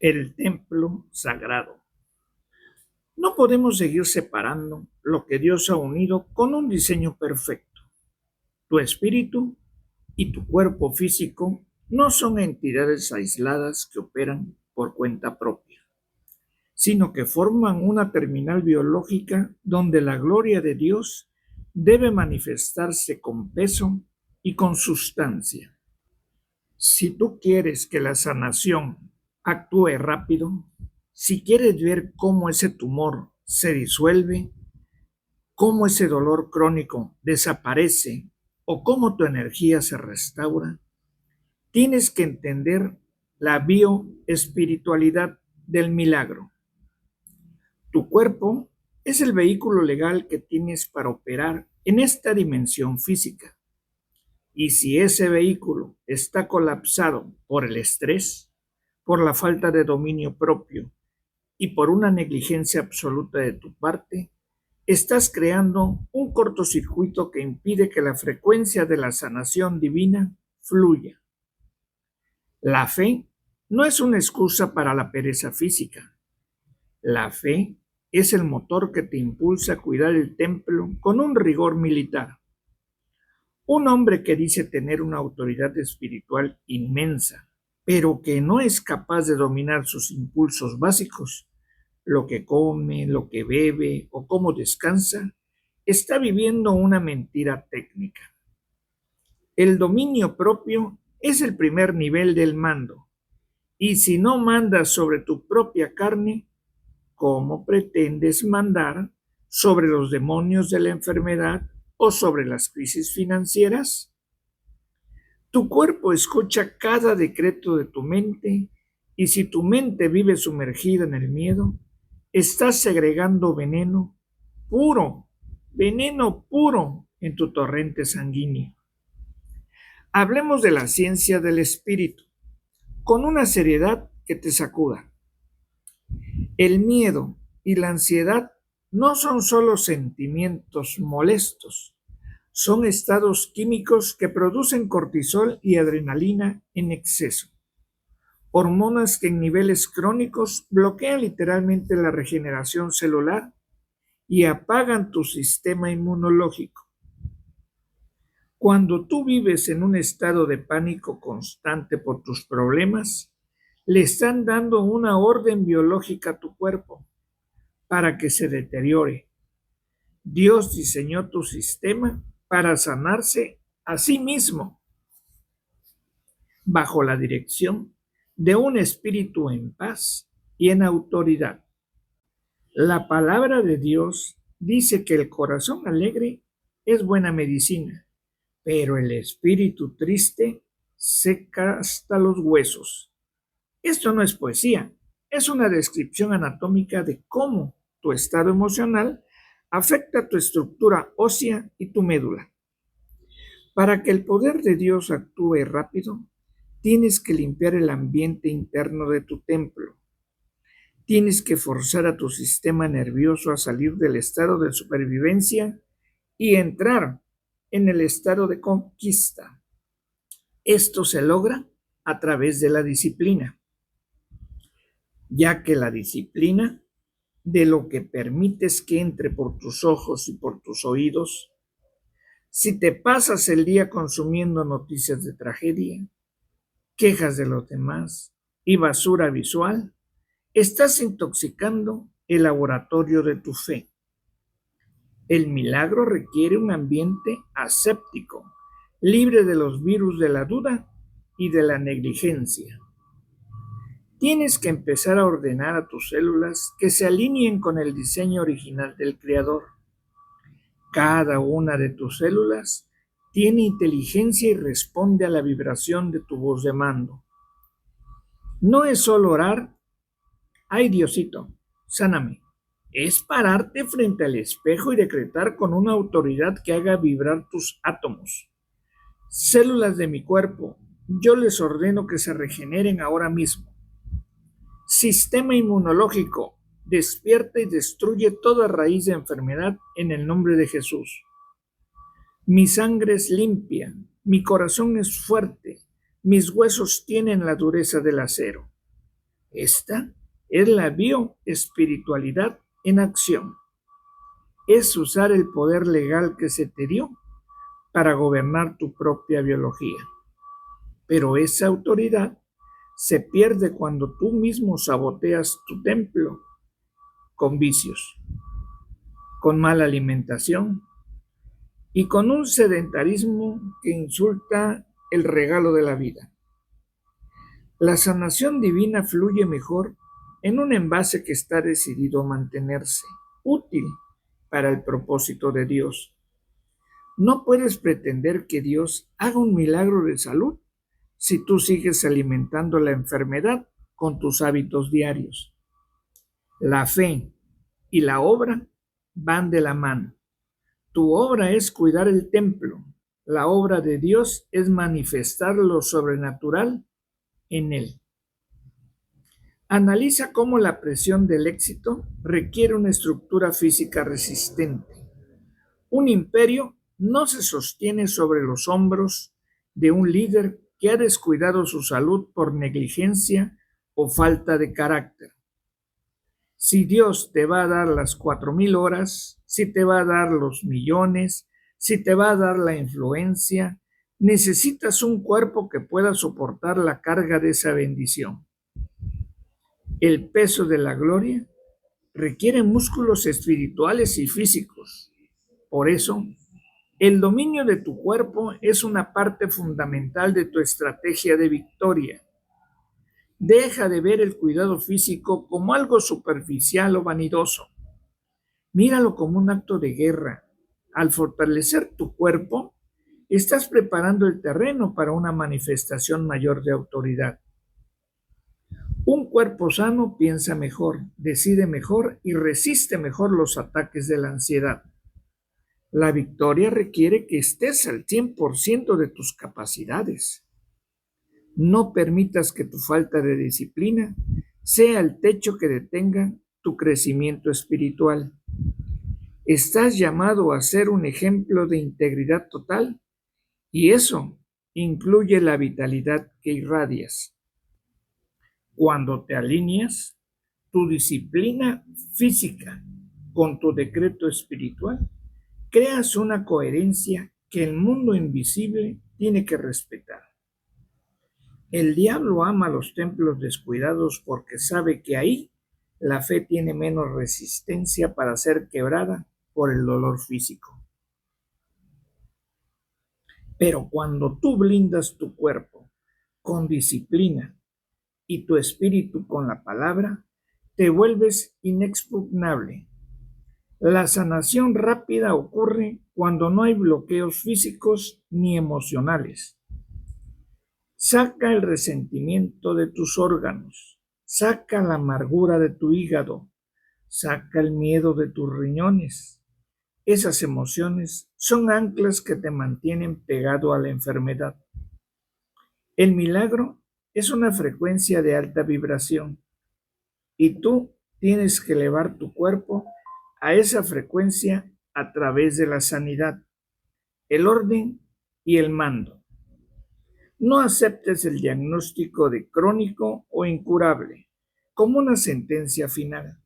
El templo sagrado. No podemos seguir separando lo que Dios ha unido con un diseño perfecto. Tu espíritu y tu cuerpo físico no son entidades aisladas que operan por cuenta propia, sino que forman una terminal biológica donde la gloria de Dios debe manifestarse con peso y con sustancia. Si tú quieres que la sanación actúe rápido, si quieres ver cómo ese tumor se disuelve, cómo ese dolor crónico desaparece o cómo tu energía se restaura, tienes que entender la bioespiritualidad del milagro. Tu cuerpo es el vehículo legal que tienes para operar en esta dimensión física. Y si ese vehículo está colapsado por el estrés, por la falta de dominio propio y por una negligencia absoluta de tu parte, estás creando un cortocircuito que impide que la frecuencia de la sanación divina fluya. La fe no es una excusa para la pereza física. La fe es el motor que te impulsa a cuidar el templo con un rigor militar. Un hombre que dice tener una autoridad espiritual inmensa, pero que no es capaz de dominar sus impulsos básicos, lo que come, lo que bebe o cómo descansa, está viviendo una mentira técnica. El dominio propio es el primer nivel del mando, y si no mandas sobre tu propia carne, ¿cómo pretendes mandar sobre los demonios de la enfermedad o sobre las crisis financieras? Tu cuerpo escucha cada decreto de tu mente y si tu mente vive sumergida en el miedo, estás segregando veneno puro en tu torrente sanguíneo. Hablemos de la ciencia del espíritu, con una seriedad que te sacuda. El miedo y la ansiedad no son solo sentimientos molestos, son estados químicos que producen cortisol y adrenalina en exceso, hormonas que en niveles crónicos bloquean literalmente la regeneración celular y apagan tu sistema inmunológico. Cuando tú vives en un estado de pánico constante por tus problemas, le están dando una orden biológica a tu cuerpo para que se deteriore. Dios diseñó tu sistema para sanarse a sí mismo bajo la dirección de un espíritu en paz y en autoridad. La palabra de Dios dice que el corazón alegre es buena medicina, pero el espíritu triste seca hasta los huesos. Esto no es poesía, es una descripción anatómica de cómo tu estado emocional afecta tu estructura ósea y tu médula. Para que el poder de Dios actúe rápido, tienes que limpiar el ambiente interno de tu templo. Tienes que forzar a tu sistema nervioso a salir del estado de supervivencia y entrar en el estado de conquista. Esto se logra a través de la disciplina, ya que la disciplina de lo que permites que entre por tus ojos y por tus oídos, si te pasas el día consumiendo noticias de tragedia, quejas de los demás y basura visual, estás intoxicando el laboratorio de tu fe. El milagro requiere un ambiente aséptico, libre de los virus de la duda y de la negligencia. Tienes que empezar a ordenar a tus células que se alineen con el diseño original del Creador. Cada una de tus células tiene inteligencia y responde a la vibración de tu voz de mando. No es solo orar, ay Diosito, sáname. Es pararte frente al espejo y decretar con una autoridad que haga vibrar tus átomos. Células de mi cuerpo, yo les ordeno que se regeneren ahora mismo. Sistema inmunológico, despierta y destruye toda raíz de enfermedad en el nombre de Jesús. Mi sangre es limpia, mi corazón es fuerte, mis huesos tienen la dureza del acero. Esta es la bioespiritualidad en acción. Es usar el poder legal que se te dio para gobernar tu propia biología. Pero esa autoridad se pierde cuando tú mismo saboteas tu templo con vicios, con mala alimentación y con un sedentarismo que insulta el regalo de la vida. La sanación divina fluye mejor en un envase que está decidido a mantenerse útil para el propósito de Dios. No puedes pretender que Dios haga un milagro de salud si tú sigues alimentando la enfermedad con tus hábitos diarios. La fe y la obra van de la mano. Tu obra es cuidar el templo. La obra de Dios es manifestar lo sobrenatural en él. Analiza cómo la presión del éxito requiere una estructura física resistente. Un imperio no se sostiene sobre los hombros de un líder que ha descuidado su salud por negligencia o falta de carácter. Si Dios te va a dar las 4,000 horas, si te va a dar los millones, si te va a dar la influencia, necesitas un cuerpo que pueda soportar la carga de esa bendición. El peso de la gloria requiere músculos espirituales y físicos. Por eso, el dominio de tu cuerpo es una parte fundamental de tu estrategia de victoria. Deja de ver el cuidado físico como algo superficial o vanidoso. Míralo como un acto de guerra. Al fortalecer tu cuerpo, estás preparando el terreno para una manifestación mayor de autoridad. Un cuerpo sano piensa mejor, decide mejor y resiste mejor los ataques de la ansiedad. La victoria requiere que estés al 100% de tus capacidades. No permitas que tu falta de disciplina sea el techo que detenga tu crecimiento espiritual. Estás llamado a ser un ejemplo de integridad total y eso incluye la vitalidad que irradias. Cuando te alineas tu disciplina física con tu decreto espiritual, creas una coherencia que el mundo invisible tiene que respetar. El diablo ama los templos descuidados porque sabe que ahí la fe tiene menos resistencia para ser quebrada por el dolor físico. Pero cuando tú blindas tu cuerpo con disciplina y tu espíritu con la palabra, te vuelves inexpugnable. La sanación rápida ocurre cuando no hay bloqueos físicos ni emocionales. Saca el resentimiento de tus órganos, saca la amargura de tu hígado, saca el miedo de tus riñones. Esas emociones son anclas que te mantienen pegado a la enfermedad. El milagro es una frecuencia de alta vibración y tú tienes que elevar tu cuerpo a esa frecuencia a través de la sanidad, el orden y el mando. No aceptes el diagnóstico de crónico o incurable como una sentencia final.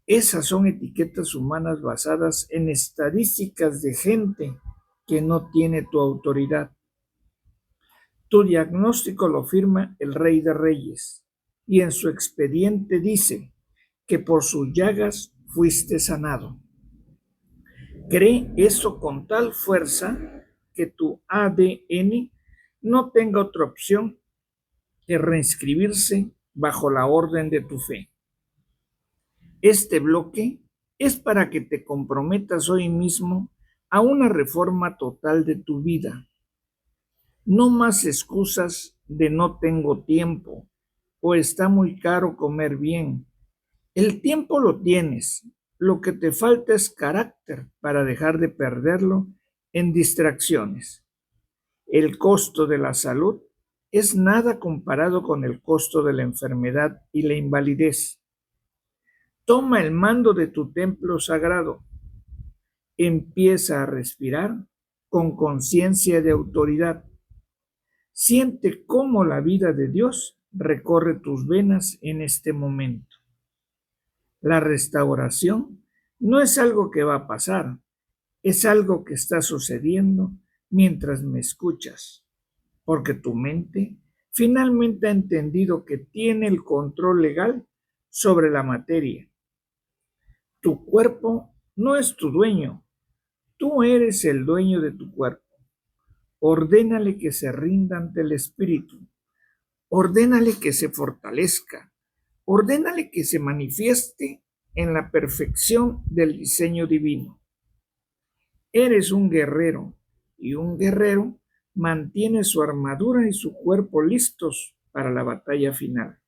Esas son etiquetas humanas basadas en estadísticas de gente que no tiene tu autoridad. Tu diagnóstico lo firma el Rey de Reyes y en su expediente dice que por sus llagas fuiste sanado. Cree eso con tal fuerza que tu ADN no tenga otra opción que reinscribirse bajo la orden de tu fe. Este bloque es para que te comprometas hoy mismo a una reforma total de tu vida. No más excusas de no tengo tiempo o está muy caro comer bien. El tiempo lo tienes, lo que te falta es carácter para dejar de perderlo en distracciones. El costo de la salud es nada comparado con el costo de la enfermedad y la invalidez. Toma el mando de tu templo sagrado. Empieza a respirar con conciencia de autoridad. Siente cómo la vida de Dios recorre tus venas en este momento. La restauración no es algo que va a pasar, es algo que está sucediendo mientras me escuchas, porque tu mente finalmente ha entendido que tiene el control legal sobre la materia. Tu cuerpo no es tu dueño, tú eres el dueño de tu cuerpo. Ordénale que se rinda ante el Espíritu, ordénale que se fortalezca, ordénale que se manifieste en la perfección del diseño divino. Eres un guerrero y un guerrero mantiene su armadura y su cuerpo listos para la batalla final.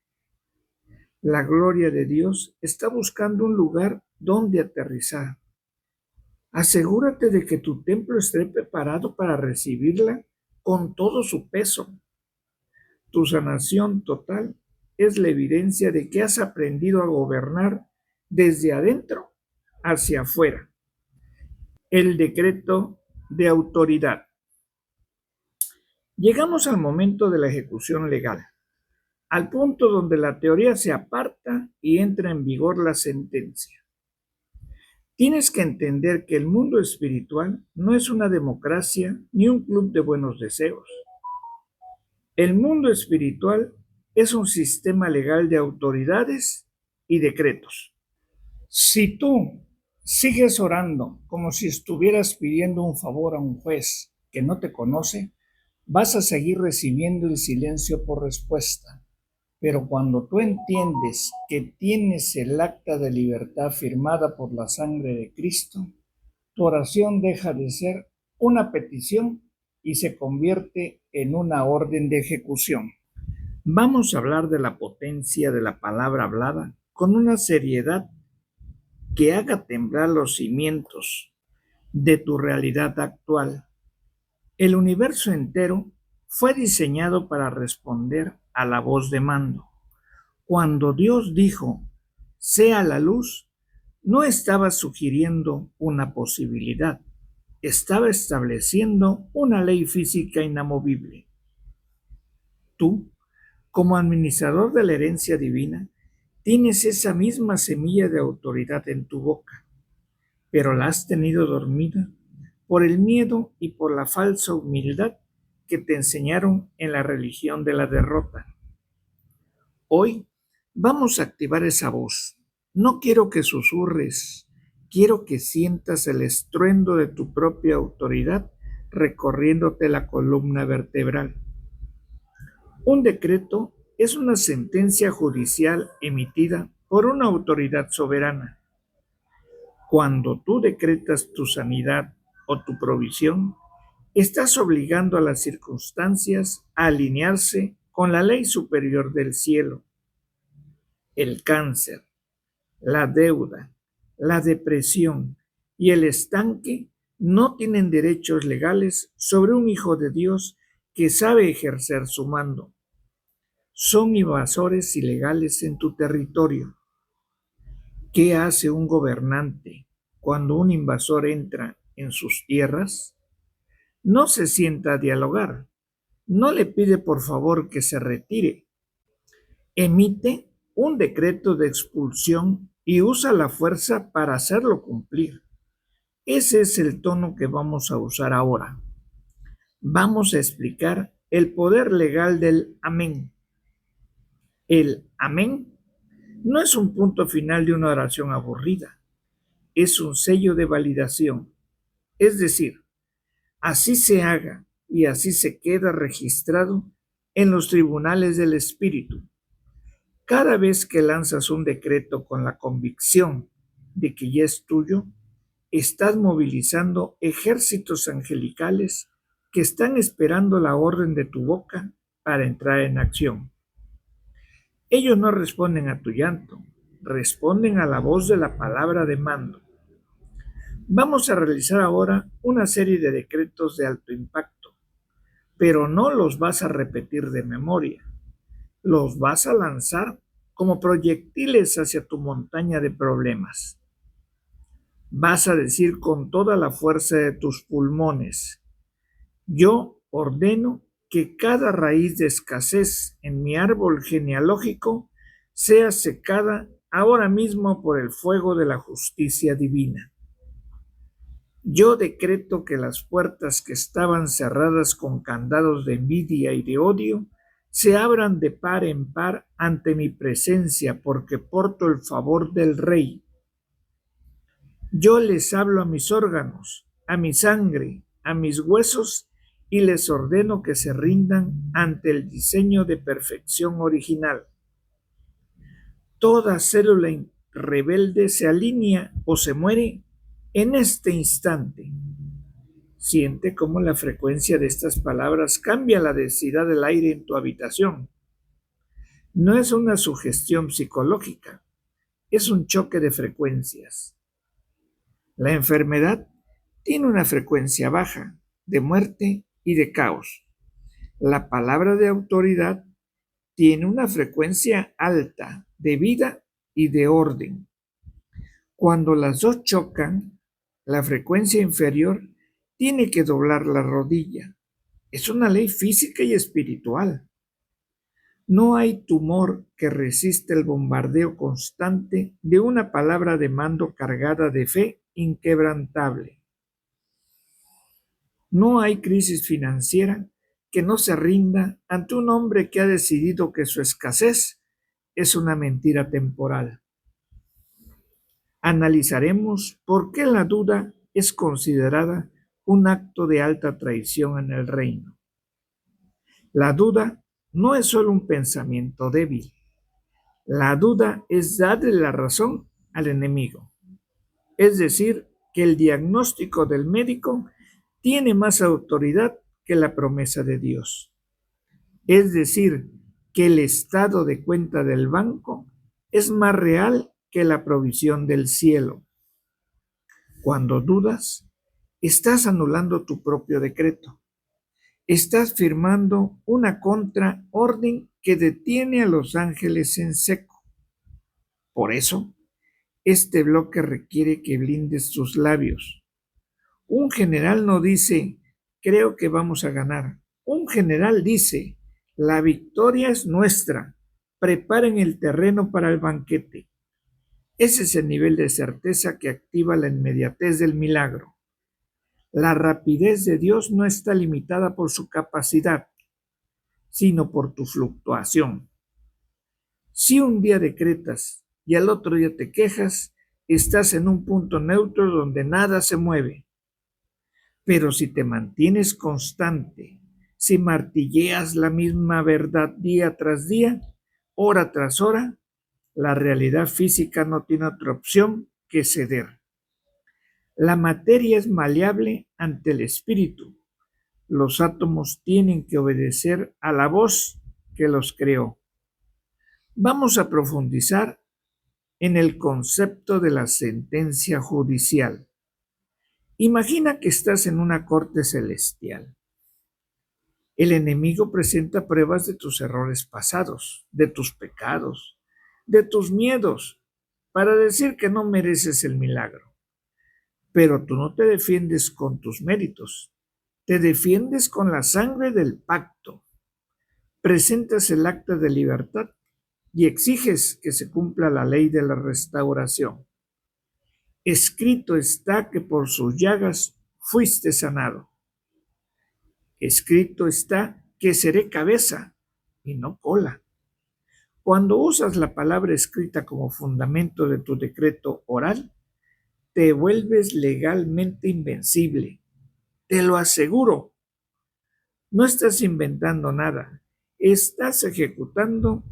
La gloria de Dios está buscando un lugar donde aterrizar. Asegúrate de que tu templo esté preparado para recibirla con todo su peso. Tu sanación total es la evidencia de que has aprendido a gobernar desde adentro hacia afuera. El decreto de autoridad. Llegamos al momento de la ejecución legal, al punto donde la teoría se aparta y entra en vigor la sentencia. Tienes que entender que el mundo espiritual no es una democracia ni un club de buenos deseos. El mundo espiritual es un sistema legal de autoridades y decretos. Si tú sigues orando como si estuvieras pidiendo un favor a un juez que no te conoce, vas a seguir recibiendo el silencio por respuesta. Pero cuando tú entiendes que tienes el acta de libertad firmada por la sangre de Cristo, tu oración deja de ser una petición y se convierte en una orden de ejecución. Vamos a hablar de la potencia de la palabra hablada con una seriedad que haga temblar los cimientos de tu realidad actual. El universo entero fue diseñado para responder a la voz de mando. Cuando Dios dijo, sea la luz, no estaba sugiriendo una posibilidad, estaba estableciendo una ley física inamovible. Tú, como administrador de la herencia divina, tienes esa misma semilla de autoridad en tu boca, pero la has tenido dormida por el miedo y por la falsa humildad que te enseñaron en la religión de la derrota. Hoy vamos a activar esa voz. No quiero que susurres, quiero que sientas el estruendo de tu propia autoridad recorriéndote la columna vertebral. Un decreto es una sentencia judicial emitida por una autoridad soberana. Cuando tú decretas tu sanidad o tu provisión, estás obligando a las circunstancias a alinearse con la ley superior del cielo. El cáncer, la deuda, la depresión y el estanque no tienen derechos legales sobre un hijo de Dios que sabe ejercer su mando. Son invasores ilegales en tu territorio. ¿Qué hace un gobernante cuando un invasor entra en sus tierras? No se sienta a dialogar, no le pide por favor que se retire. Emite un decreto de expulsión y usa la fuerza para hacerlo cumplir. Ese es el tono que vamos a usar ahora. Vamos a explicar el poder legal del amén. El amén no es un punto final de una oración aburrida, es un sello de validación. Es decir, así se haga y así se queda registrado en los tribunales del Espíritu. Cada vez que lanzas un decreto con la convicción de que ya es tuyo, estás movilizando ejércitos angelicales que están esperando la orden de tu boca para entrar en acción. Ellos no responden a tu llanto, responden a la voz de la palabra de mando. Vamos a realizar ahora una serie de decretos de alto impacto, pero no los vas a repetir de memoria. Los vas a lanzar como proyectiles hacia tu montaña de problemas. Vas a decir con toda la fuerza de tus pulmones, yo ordeno que cada raíz de escasez en mi árbol genealógico sea secada ahora mismo por el fuego de la justicia divina. Yo decreto que las puertas que estaban cerradas con candados de envidia y de odio se abran de par en par ante mi presencia, porque porto el favor del Rey. Yo les hablo a mis órganos, a mi sangre, a mis huesos, y les ordeno que se rindan ante el diseño de perfección original. Toda célula rebelde se alinea o se muere en este instante. Siente cómo la frecuencia de estas palabras cambia la densidad del aire en tu habitación. No es una sugestión psicológica, es un choque de frecuencias. La enfermedad tiene una frecuencia baja, de muerte y de caos. La palabra de autoridad tiene una frecuencia alta, de vida y de orden. Cuando las dos chocan, la frecuencia inferior tiene que doblar la rodilla. Es una ley física y espiritual. No hay tumor que resista el bombardeo constante de una palabra de mando cargada de fe inquebrantable. No hay crisis financiera que no se rinda ante un hombre que ha decidido que su escasez es una mentira temporal. Analizaremos por qué la duda es considerada un acto de alta traición en el reino. La duda no es solo un pensamiento débil. La duda es darle la razón al enemigo. Es decir, que el diagnóstico del médico tiene más autoridad que la promesa de Dios. Es decir, que el estado de cuenta del banco es más real que la provisión del cielo. Cuando dudas, estás anulando tu propio decreto. Estás firmando una contraorden que detiene a los ángeles en seco. Por eso, este bloque requiere que blindes tus labios. Un general no dice, creo que vamos a ganar. Un general dice, la victoria es nuestra. Preparen el terreno para el banquete. Ese es el nivel de certeza que activa la inmediatez del milagro. La rapidez de Dios no está limitada por su capacidad, sino por tu fluctuación. Si un día decretas y al otro día te quejas, estás en un punto neutro donde nada se mueve. Pero si te mantienes constante, si martilleas la misma verdad día tras día, hora tras hora, la realidad física no tiene otra opción que ceder. La materia es maleable ante el espíritu. Los átomos tienen que obedecer a la voz que los creó. Vamos a profundizar en el concepto de la sentencia judicial. Imagina que estás en una corte celestial. El enemigo presenta pruebas de tus errores pasados, de tus pecados, de tus miedos, para decir que no mereces el milagro. Pero tú no te defiendes con tus méritos, te defiendes con la sangre del pacto. Presentas el acta de libertad y exiges que se cumpla la ley de la restauración. Escrito está que por sus llagas fuiste sanado. Escrito está que seré cabeza y no cola. Cuando usas la palabra escrita como fundamento de tu decreto oral, te vuelves legalmente invencible. Te lo aseguro. No estás inventando nada. Estás ejecutando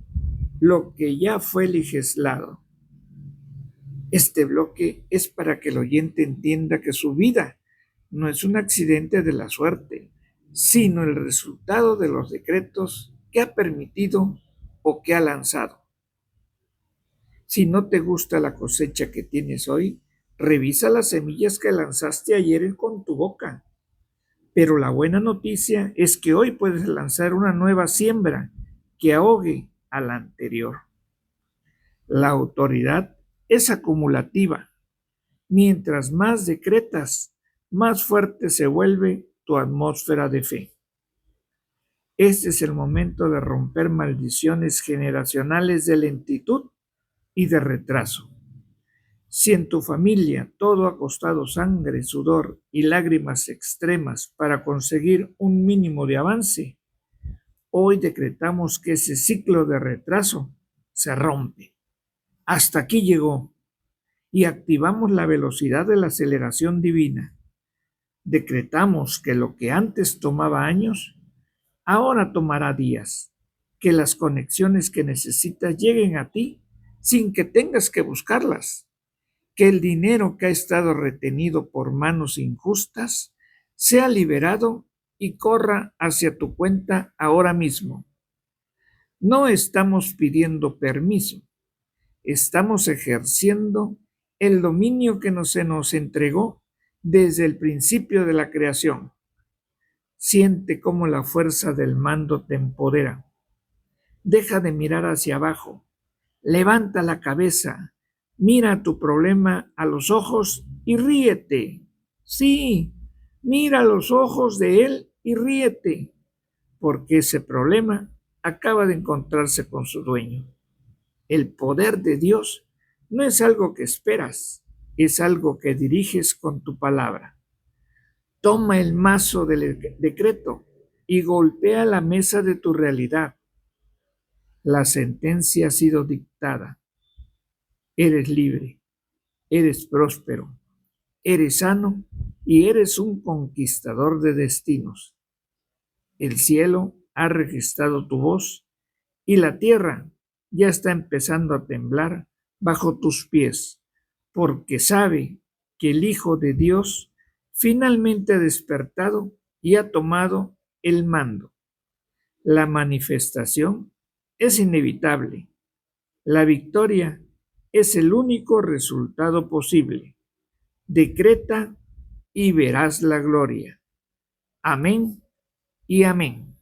lo que ya fue legislado. Este bloque es para que el oyente entienda que su vida no es un accidente de la suerte, sino el resultado de los decretos que ha permitido o que ha lanzado. Si no te gusta la cosecha que tienes hoy, revisa las semillas que lanzaste ayer con tu boca. Pero la buena noticia es que hoy puedes lanzar una nueva siembra que ahogue a la anterior. La autoridad es acumulativa. Mientras más decretas, más fuerte se vuelve tu atmósfera de fe. Este es el momento de romper maldiciones generacionales de lentitud y de retraso. Si en tu familia todo ha costado sangre, sudor y lágrimas extremas para conseguir un mínimo de avance, hoy decretamos que ese ciclo de retraso se rompe. Hasta aquí llegó y activamos la velocidad de la aceleración divina. Decretamos que lo que antes tomaba años, ahora tomará días, que las conexiones que necesitas lleguen a ti sin que tengas que buscarlas, que el dinero que ha estado retenido por manos injustas sea liberado y corra hacia tu cuenta ahora mismo. No estamos pidiendo permiso, estamos ejerciendo el dominio que se nos entregó desde el principio de la creación. Siente cómo la fuerza del mando te empodera. Deja de mirar hacia abajo. Levanta la cabeza. Mira tu problema a los ojos y ríete. Sí, mira los ojos de él y ríete, porque ese problema acaba de encontrarse con su dueño. El poder de Dios no es algo que esperas, es algo que diriges con tu palabra. Toma el mazo del decreto y golpea la mesa de tu realidad. La sentencia ha sido dictada. Eres libre, eres próspero, eres sano y eres un conquistador de destinos. El cielo ha registrado tu voz y la tierra ya está empezando a temblar bajo tus pies, porque sabe que el Hijo de Dios finalmente ha despertado y ha tomado el mando. La manifestación es inevitable. La victoria es el único resultado posible. Decreta y verás la gloria. Amén y amén.